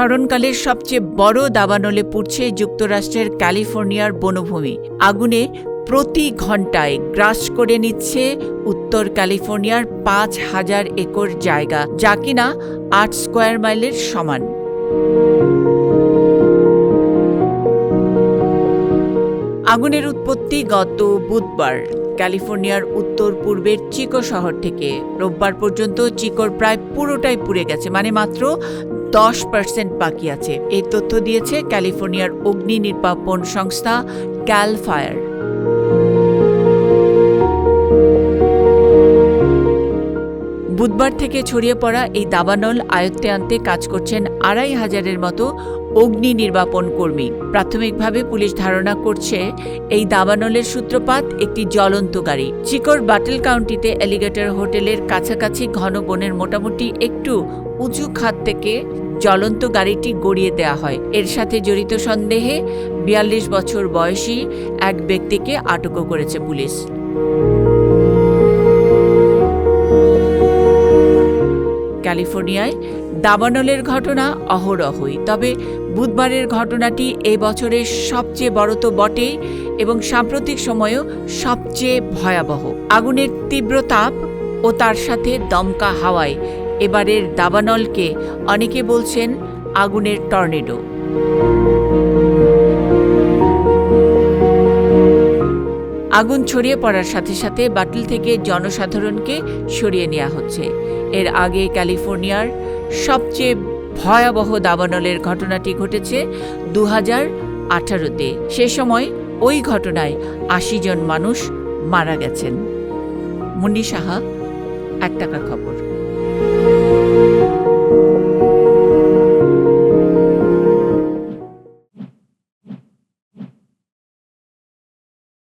স্মরণকালের সবচেয়ে বড় দাবানলে পুড়ছে যুক্তরাষ্ট্রের ক্যালিফোর্নিয়ার বনভূমি। আগুনে প্রতি ঘন্টায় গ্রাস করে নিচ্ছে উত্তর ক্যালিফোর্নিয়ার ৫,০০০ একর জায়গা, যা কিনা ৮ স্কোয়ার মাইলের সমান। আগুনের উৎপত্তি গত বুধবার ক্যালিফোর্নিয়ার উত্তর পূর্বের চিকো শহর থেকে। রোববার পর্যন্ত চিকোর প্রায় পুরোটাই পুড়ে গেছে, মানে মাত্র 10% বাকি আছে। এই তথ্য দিয়েছে ক্যালিফোর্নিয়ার অগ্নি নির্বাপন সংস্থা ক্যাল ফায়ার। বুধবার থেকে ছড়িয়ে পড়া এই দাবানল আয়ত্তে আনতে কাজ করছেন ২৫০০-এর মতো অগ্নি নির্বাপন কর্মী। প্রাথমিকভাবে পুলিশ ধারণা করছে এই দাবানলের সূত্রপাত একটি জ্বলন্ত গাড়ি। চিকোর বাটল কাউন্টিতে এলিগেটর হোটেলের কাছাকাছি ঘন বনের মোটামুটি একটু উঁচু খাত থেকে জ্বলন্ত গাড়িটি গড়িয়ে দেওয়া হয়। এর সাথে জড়িত সন্দেহে ৪২ বছর বয়সী এক ব্যক্তিকে আটকও করেছে পুলিশ। ক্যালিফোর্নিয়ায় দাবানলের ঘটনা অহরহই, তবে বুধবারের ঘটনাটি এই বছরের সবচেয়ে বড় তো বটেই, এবং সাম্প্রতিক সময়েও সবচেয়ে ভয়াবহ। আগুনের তীব্র তাপ ও তার সাথে দমকা হাওয়ায় এবারের দাবানলকে অনেকে বলছেন আগুনের টর্নেডো। আগুন ছড়িয়ে পড়ার সাথে সাথে বাটল থেকে জনসাধারণকে সরিয়ে নেওয়া হচ্ছে। এর আগে ক্যালিফোর্নিয়ার সবচেয়ে ভয়াবহ দাবানলের ঘটনাটি ঘটেছে ২০১৮-তে। সে সময় ওই ঘটনায় ৮০ জন মানুষ মারা গেছেন। মুন্নি সাহা, ১ টাকার খবর।